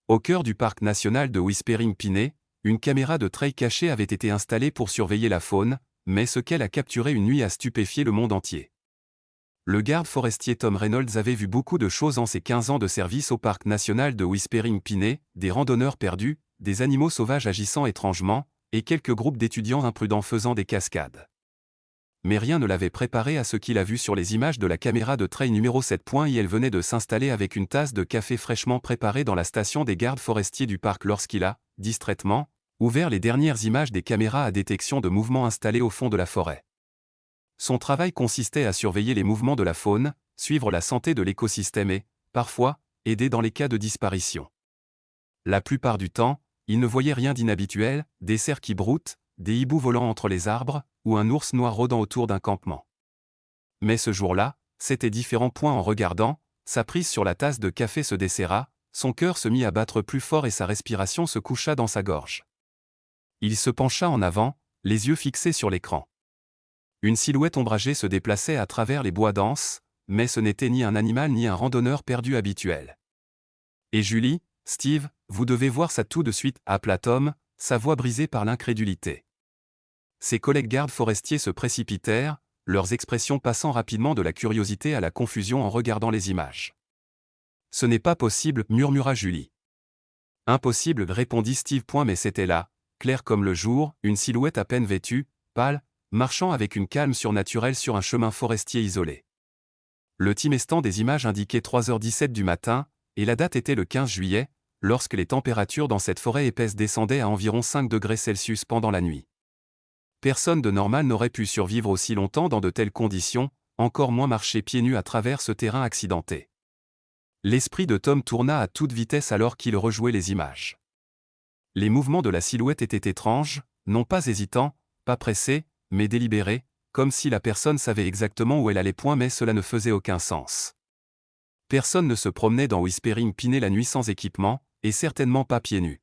Au cœur du parc national de Whispering Piney, une caméra de trail cachée avait été installée pour surveiller la faune, mais ce qu'elle a capturé une nuit a stupéfié le monde entier. Le garde forestier Tom Reynolds avait vu beaucoup de choses en ses 15 ans de service au parc national de Whispering Piney, des randonneurs perdus, des animaux sauvages agissant étrangement, et quelques groupes d'étudiants imprudents faisant des cascades. Mais rien ne l'avait préparé à ce qu'il a vu sur les images de la caméra de trail numéro 7. Elle venait de s'installer avec une tasse de café fraîchement préparée dans la station des gardes forestiers du parc lorsqu'il a, distraitement, ouvert les dernières images des caméras à détection de mouvements installées au fond de la forêt. Son travail consistait à surveiller les mouvements de la faune, suivre la santé de l'écosystème et, parfois, aider dans les cas de disparition. La plupart du temps, il ne voyait rien d'inhabituel, des cerfs qui broutent, des hiboux volant entre les arbres, ou un ours noir rôdant autour d'un campement. Mais ce jour-là, c'était différent. En regardant, sa prise sur la tasse de café se desserra, son cœur se mit à battre plus fort et sa respiration se coucha dans sa gorge. Il se pencha en avant, les yeux fixés sur l'écran. Une silhouette ombragée se déplaçait à travers les bois denses, mais ce n'était ni un animal ni un randonneur perdu habituel. « Et Julie, Steve, vous devez voir ça tout de suite » appela Tom, sa voix brisée par l'incrédulité. Ses collègues gardes forestiers se précipitèrent, leurs expressions passant rapidement de la curiosité à la confusion en regardant les images. « Ce n'est pas possible » murmura Julie. « Impossible » répondit Steve. Mais c'était là, clair comme le jour, une silhouette à peine vêtue, pâle, marchant avec une calme surnaturelle sur un chemin forestier isolé. Le timestamp des images indiquait 3h17 du matin, et la date était le 15 juillet, lorsque les températures dans cette forêt épaisse descendaient à environ 5 degrés Celsius pendant la nuit. Personne de normal n'aurait pu survivre aussi longtemps dans de telles conditions, encore moins marcher pieds nus à travers ce terrain accidenté. L'esprit de Tom tourna à toute vitesse alors qu'il rejouait les images. Les mouvements de la silhouette étaient étranges, non pas hésitants, pas pressés, mais délibérés, comme si la personne savait exactement où elle allait. Mais cela ne faisait aucun sens. Personne ne se promenait dans Whispering Piney la nuit sans équipement, et certainement pas pieds nus.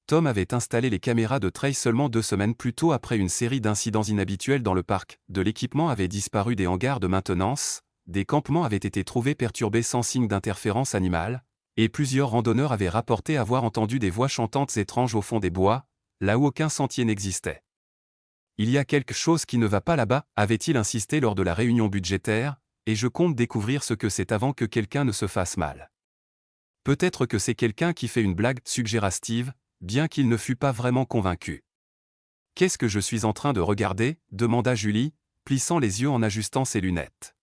Tom avait installé les caméras de trail seulement 2 semaines plus tôt après une série d'incidents inhabituels dans le parc. De l'équipement avait disparu des hangars de maintenance, des campements avaient été trouvés perturbés sans signe d'interférence animale, et plusieurs randonneurs avaient rapporté avoir entendu des voix chantantes étranges au fond des bois, là où aucun sentier n'existait. « Il y a quelque chose qui ne va pas là-bas » avait-il insisté lors de la réunion budgétaire, et je compte découvrir ce que c'est avant que quelqu'un ne se fasse mal. « Peut-être que c'est quelqu'un qui fait une blague, suggéra Steve, bien qu'il ne fût pas vraiment convaincu. « Qu'est-ce que je suis en train de regarder » demanda Julie, plissant les yeux en ajustant ses lunettes.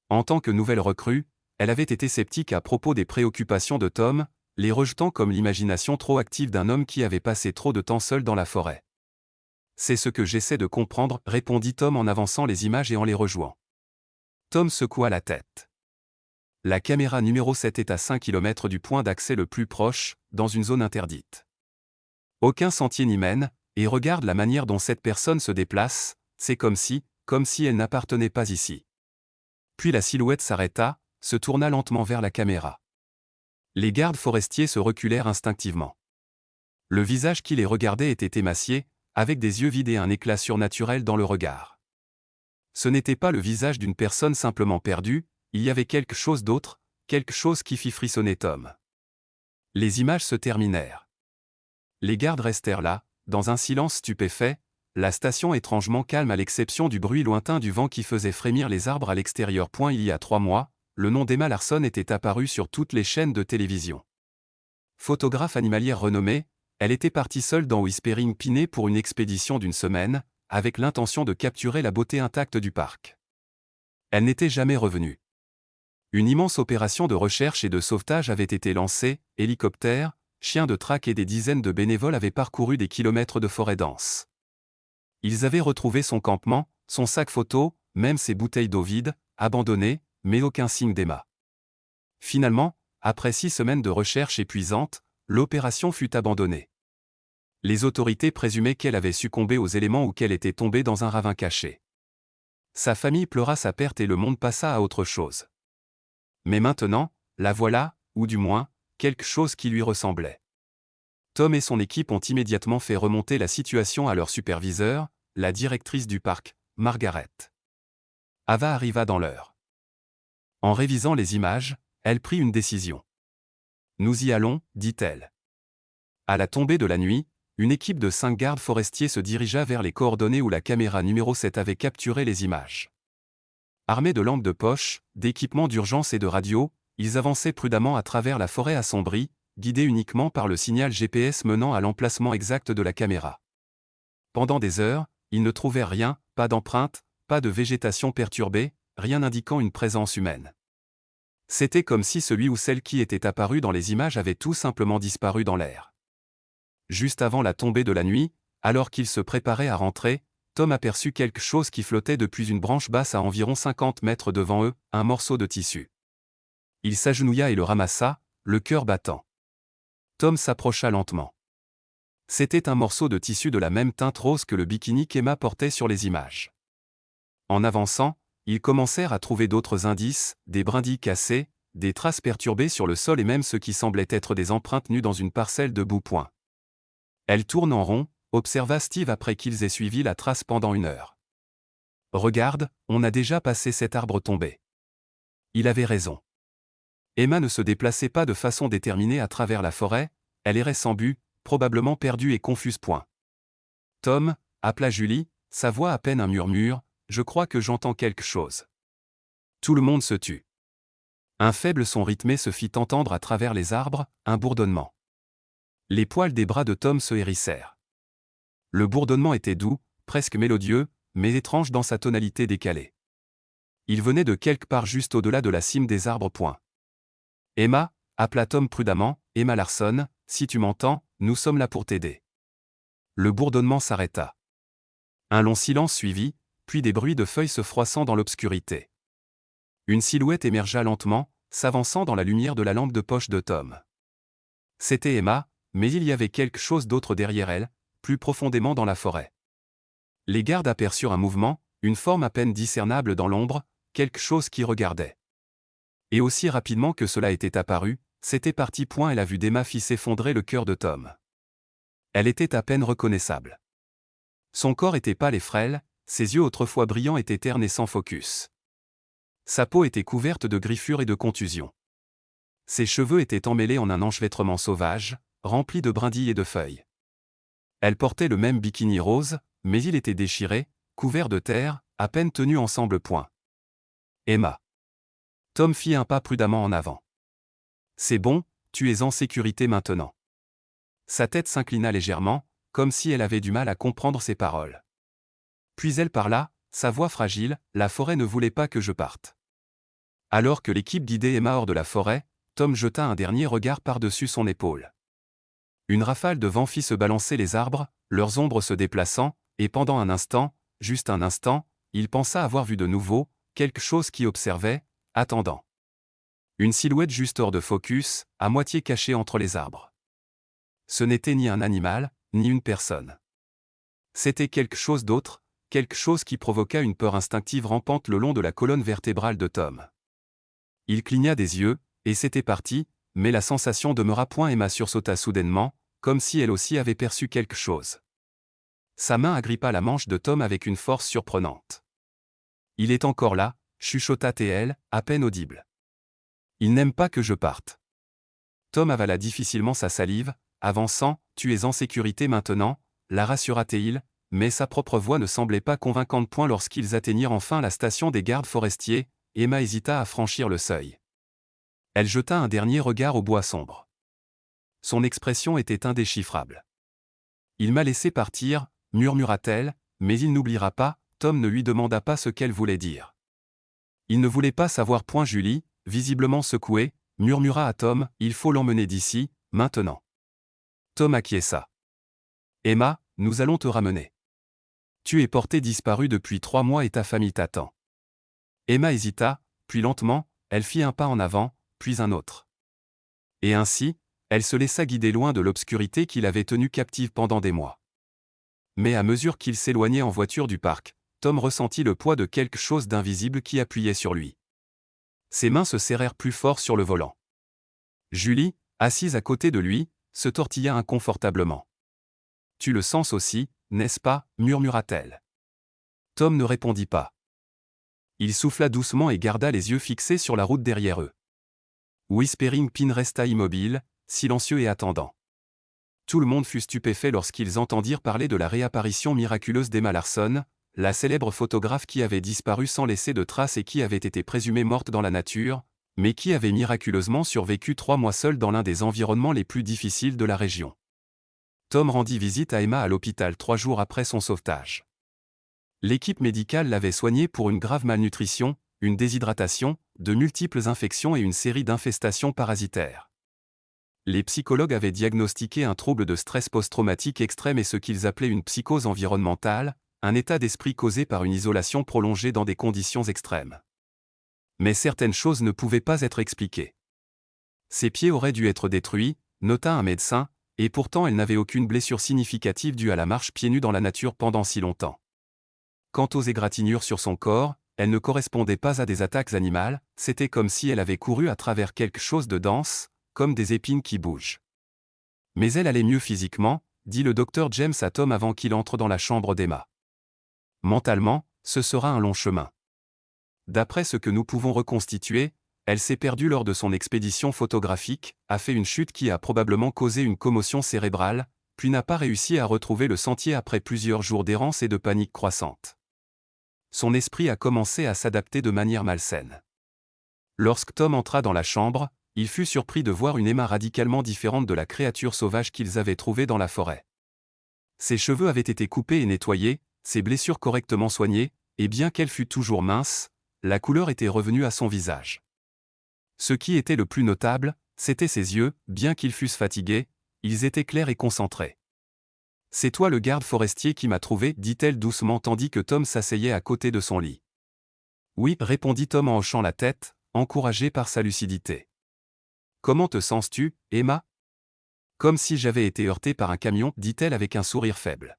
En tant que nouvelle recrue, elle avait été sceptique à propos des préoccupations de Tom, les rejetant comme l'imagination trop active d'un homme qui avait passé trop de temps seul dans la forêt. « C'est ce que j'essaie de comprendre » répondit Tom en avançant les images et en les rejouant. Tom secoua la tête. La caméra numéro 7 est à 5 km du point d'accès le plus proche, dans une zone interdite. Aucun sentier n'y mène, et regarde la manière dont cette personne se déplace, c'est comme si elle n'appartenait pas ici. Puis la silhouette s'arrêta, se tourna lentement vers la caméra. Les gardes forestiers se reculèrent instinctivement. Le visage qui les regardait était émacié, avec des yeux vides et un éclat surnaturel dans le regard. Ce n'était pas le visage d'une personne simplement perdue, il y avait quelque chose d'autre, quelque chose qui fit frissonner Tom. Les images se terminèrent. Les gardes restèrent là, dans un silence stupéfait, la station étrangement calme à l'exception du bruit lointain du vent qui faisait frémir les arbres à l'extérieur. Il y a 3 mois, le nom d'Emma Larson était apparu sur toutes les chaînes de télévision. Photographe animalière renommée, elle était partie seule dans Whispering Piney pour une expédition d'1 semaine, avec l'intention de capturer la beauté intacte du parc. Elle n'était jamais revenue. Une immense opération de recherche et de sauvetage avait été lancée, hélicoptères, chiens de traque et des dizaines de bénévoles avaient parcouru des kilomètres de forêt dense. Ils avaient retrouvé son campement, son sac photo, même ses bouteilles d'eau vides, abandonnées, mais aucun signe d'Emma. Finalement, après 6 semaines de recherche épuisantes, l'opération fut abandonnée. Les autorités présumaient qu'elle avait succombé aux éléments ou qu'elle était tombée dans un ravin caché. Sa famille pleura sa perte et le monde passa à autre chose. Mais maintenant, la voilà, ou du moins, quelque chose qui lui ressemblait. Tom et son équipe ont immédiatement fait remonter la situation à leur superviseur, la directrice du parc, Margaret. Ava arriva dans l'heure. En révisant les images, elle prit une décision. nous y allons, dit-elle. À la tombée de la nuit, une équipe de 5 gardes forestiers se dirigea vers les coordonnées où la caméra numéro 7 avait capturé les images. Armés de lampes de poche, d'équipements d'urgence et de radio, ils avançaient prudemment à travers la forêt assombrie, guidés uniquement par le signal GPS menant à l'emplacement exact de la caméra. Pendant des heures, ils ne trouvèrent rien, pas d'empreintes, pas de végétation perturbée, rien indiquant une présence humaine. C'était comme si celui ou celle qui était apparu dans les images avait tout simplement disparu dans l'air. Juste avant la tombée de la nuit, alors qu'ils se préparaient à rentrer, Tom aperçut quelque chose qui flottait depuis une branche basse à environ 50 mètres devant eux, un morceau de tissu. Il s'agenouilla et le ramassa, le cœur battant. Tom s'approcha lentement. C'était un morceau de tissu de la même teinte rose que le bikini qu'Emma portait sur les images. En avançant, ils commencèrent à trouver d'autres indices, des brindilles cassées, des traces perturbées sur le sol et même ce qui semblait être des empreintes nues dans une parcelle de bout-point. Elle tourne en rond, observa Steve après qu'ils aient suivi la trace pendant 1 heure. « Regarde, on a déjà passé cet arbre tombé. » Il avait raison. Emma ne se déplaçait pas de façon déterminée à travers la forêt, elle errait sans but, probablement perdue et confuse. Tom, appela Julie, sa voix à peine un murmure, « Je crois que j'entends quelque chose. » Tout le monde se tut. Un faible son rythmé se fit entendre à travers les arbres, un bourdonnement. Les poils des bras de Tom se hérissèrent. Le bourdonnement était doux, presque mélodieux, mais étrange dans sa tonalité décalée. Il venait de quelque part juste au-delà de la cime des arbres. Emma, appela Tom prudemment, « Emma Larson, si tu m'entends, nous sommes là pour t'aider. » Le bourdonnement s'arrêta. Un long silence suivit, puis des bruits de feuilles se froissant dans l'obscurité. Une silhouette émergea lentement, s'avançant dans la lumière de la lampe de poche de Tom. C'était Emma, mais il y avait quelque chose d'autre derrière elle, plus profondément dans la forêt. Les gardes aperçurent un mouvement, une forme à peine discernable dans l'ombre, quelque chose qui regardait. Et aussi rapidement que cela était apparu, c'était parti. Et la vue d'Emma fit s'effondrer le cœur de Tom. Elle était à peine reconnaissable. Son corps était pâle et frêle, ses yeux autrefois brillants étaient ternes et sans focus. Sa peau était couverte de griffures et de contusions. Ses cheveux étaient emmêlés en un enchevêtrement sauvage, rempli de brindilles et de feuilles. Elle portait le même bikini rose, mais il était déchiré, couvert de terre, à peine tenu ensemble. Emma. Tom fit un pas prudemment en avant. C'est bon, tu es en sécurité maintenant. Sa tête s'inclina légèrement, comme si elle avait du mal à comprendre ses paroles. Puis elle parla, sa voix fragile, la forêt ne voulait pas que je parte. Alors que l'équipe guidait Emma hors de la forêt, Tom jeta un dernier regard par-dessus son épaule. Une rafale de vent fit se balancer les arbres, leurs ombres se déplaçant, et pendant un instant, juste un instant, il pensa avoir vu de nouveau, quelque chose qui observait, attendant. Une silhouette juste hors de focus, à moitié cachée entre les arbres. Ce n'était ni un animal, ni une personne. C'était quelque chose d'autre, quelque chose qui provoqua une peur instinctive rampante le long de la colonne vertébrale de Tom. Il cligna des yeux, et c'était parti, mais la sensation demeura. Emma sursauta soudainement, comme si elle aussi avait perçu quelque chose. Sa main agrippa la manche de Tom avec une force surprenante. « Il est encore là », chuchota-t-elle, à peine audible. « Il n'aime pas que je parte. » Tom avala difficilement sa salive, avançant, « Tu es en sécurité maintenant », la rassura-t-il, mais sa propre voix ne semblait pas convaincante. Lorsqu'ils atteignirent enfin la station des gardes forestiers, Emma hésita à franchir le seuil. Elle jeta un dernier regard au bois sombre. Son expression était indéchiffrable. « Il m'a laissé partir », murmura-t-elle, « mais il n'oubliera pas. » Tom ne lui demanda pas ce qu'elle voulait dire. Il ne voulait pas savoir. Julie, visiblement secouée, murmura à Tom, « Il faut l'emmener d'ici, maintenant. » Tom acquiesça. « Emma, nous allons te ramener. Tu es portée disparue depuis 3 mois et ta famille t'attend. » Emma hésita, puis lentement, elle fit un pas en avant, puis un autre. Et ainsi, elle se laissa guider loin de l'obscurité qui l'avait tenue captive pendant des mois. Mais à mesure qu'il s'éloignait en voiture du parc, Tom ressentit le poids de quelque chose d'invisible qui appuyait sur lui. Ses mains se serrèrent plus fort sur le volant. Julie, assise à côté de lui, se tortilla inconfortablement. « Tu le sens aussi, n'est-ce pas » murmura-t-elle. Tom ne répondit pas. Il souffla doucement et garda les yeux fixés sur la route derrière eux. Whispering Pine resta immobile, silencieux et attendant. Tout le monde fut stupéfait lorsqu'ils entendirent parler de la réapparition miraculeuse d'Emma Larson, la célèbre photographe qui avait disparu sans laisser de traces et qui avait été présumée morte dans la nature, mais qui avait miraculeusement survécu 3 mois seule dans l'un des environnements les plus difficiles de la région. Tom rendit visite à Emma à l'hôpital 3 jours après son sauvetage. L'équipe médicale l'avait soignée pour une grave malnutrition, une déshydratation, de multiples infections et une série d'infestations parasitaires. Les psychologues avaient diagnostiqué un trouble de stress post-traumatique extrême et ce qu'ils appelaient une psychose environnementale, un état d'esprit causé par une isolation prolongée dans des conditions extrêmes. Mais certaines choses ne pouvaient pas être expliquées. Ses pieds auraient dû être détruits, nota un médecin, et pourtant elle n'avait aucune blessure significative due à la marche pieds nus dans la nature pendant si longtemps. Quant aux égratignures sur son corps, elles ne correspondaient pas à des attaques animales, c'était comme si elle avait couru à travers quelque chose de dense, comme des épines qui bougent. Mais elle allait mieux physiquement, dit le docteur James à Tom avant qu'il entre dans la chambre d'Emma. Mentalement, ce sera un long chemin. D'après ce que nous pouvons reconstituer, elle s'est perdue lors de son expédition photographique, a fait une chute qui a probablement causé une commotion cérébrale, puis n'a pas réussi à retrouver le sentier après plusieurs jours d'errance et de panique croissante. Son esprit a commencé à s'adapter de manière malsaine. Lorsque Tom entra dans la chambre, il fut surpris de voir une Emma radicalement différente de la créature sauvage qu'ils avaient trouvée dans la forêt. Ses cheveux avaient été coupés et nettoyés, ses blessures correctement soignées, et bien qu'elle fût toujours mince, la couleur était revenue à son visage. Ce qui était le plus notable, c'étaient ses yeux, bien qu'ils fussent fatigués, ils étaient clairs et concentrés. « C'est toi le garde forestier qui m'a trouvé, dit-elle doucement tandis que Tom s'asseyait à côté de son lit. Oui, répondit Tom en hochant la tête, encouragé par sa lucidité. Comment te sens-tu, Emma? Comme si j'avais été heurté par un camion, dit-elle avec un sourire faible.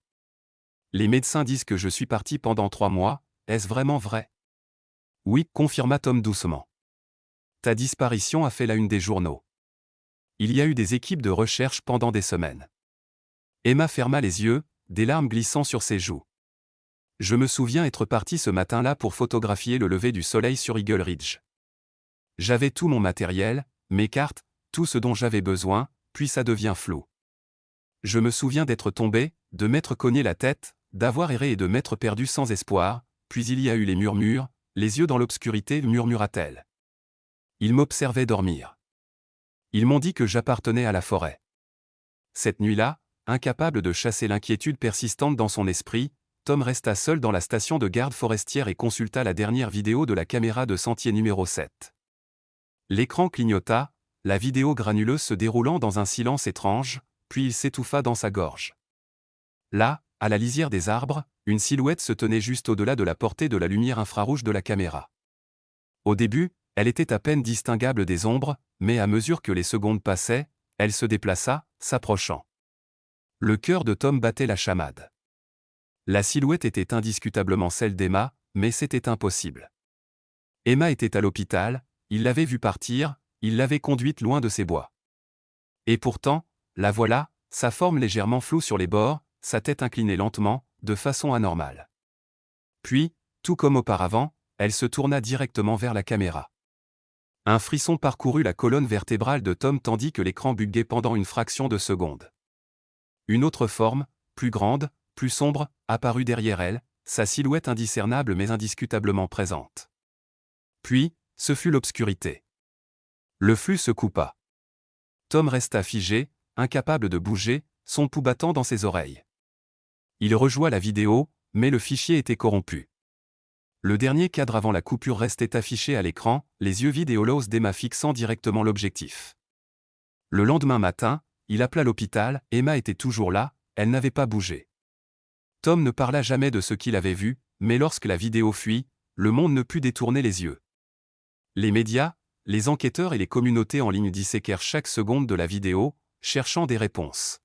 Les médecins disent que je suis parti pendant 3 mois, est-ce vraiment vrai? Oui, confirma Tom doucement. Ta disparition a fait la une des journaux. Il y a eu des équipes de recherche pendant des semaines. Emma ferma les yeux, des larmes glissant sur ses joues. Je me souviens être parti ce matin-là pour photographier le lever du soleil sur Eagle Ridge. J'avais tout mon matériel, mes cartes, tout ce dont j'avais besoin, puis ça devient flou. Je me souviens d'être tombé, de m'être cogné la tête, d'avoir erré et de m'être perdu sans espoir, puis il y a eu les murmures, les yeux dans l'obscurité, murmura-t-elle. Ils m'observaient dormir. Ils m'ont dit que j'appartenais à la forêt. Cette nuit-là, incapable de chasser l'inquiétude persistante dans son esprit, Tom resta seul dans la station de garde forestière et consulta la dernière vidéo de la caméra de sentier numéro 7. L'écran clignota, la vidéo granuleuse se déroulant dans un silence étrange, puis il s'étouffa dans sa gorge. Là, à la lisière des arbres, une silhouette se tenait juste au-delà de la portée de la lumière infrarouge de la caméra. Au début, elle était à peine distinguable des ombres, mais à mesure que les secondes passaient, elle se déplaça, s'approchant. Le cœur de Tom battait la chamade. La silhouette était indiscutablement celle d'Emma, mais c'était impossible. Emma était à l'hôpital, il l'avait vue partir, il l'avait conduite loin de ces bois. Et pourtant, la voilà, sa forme légèrement floue sur les bords, sa tête inclinée lentement, de façon anormale. Puis, tout comme auparavant, elle se tourna directement vers la caméra. Un frisson parcourut la colonne vertébrale de Tom tandis que l'écran buguait pendant une fraction de seconde. Une autre forme, plus grande, plus sombre, apparut derrière elle, sa silhouette indiscernable mais indiscutablement présente. Puis, ce fut l'obscurité. Le flux se coupa. Tom resta figé, incapable de bouger, son pouls battant dans ses oreilles. Il rejoua la vidéo, mais le fichier était corrompu. Le dernier cadre avant la coupure restait affiché à l'écran, les yeux vides et holos d'Emma fixant directement l'objectif. Le lendemain matin, il appela l'hôpital, Emma était toujours là, elle n'avait pas bougé. Tom ne parla jamais de ce qu'il avait vu, mais lorsque la vidéo fuit, le monde ne put détourner les yeux. Les médias, les enquêteurs et les communautés en ligne disséquèrent chaque seconde de la vidéo, cherchant des réponses.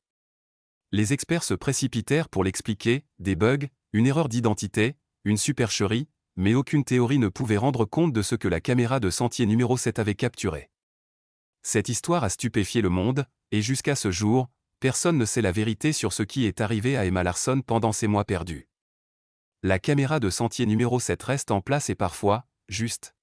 Les experts se précipitèrent pour l'expliquer, des bugs, une erreur d'identité, une supercherie, mais aucune théorie ne pouvait rendre compte de ce que la caméra de sentier numéro 7 avait capturé. Cette histoire a stupéfié le monde, et jusqu'à ce jour, personne ne sait la vérité sur ce qui est arrivé à Emma Larson pendant ces mois perdus. La caméra de sentier numéro 7 reste en place et parfois, juste,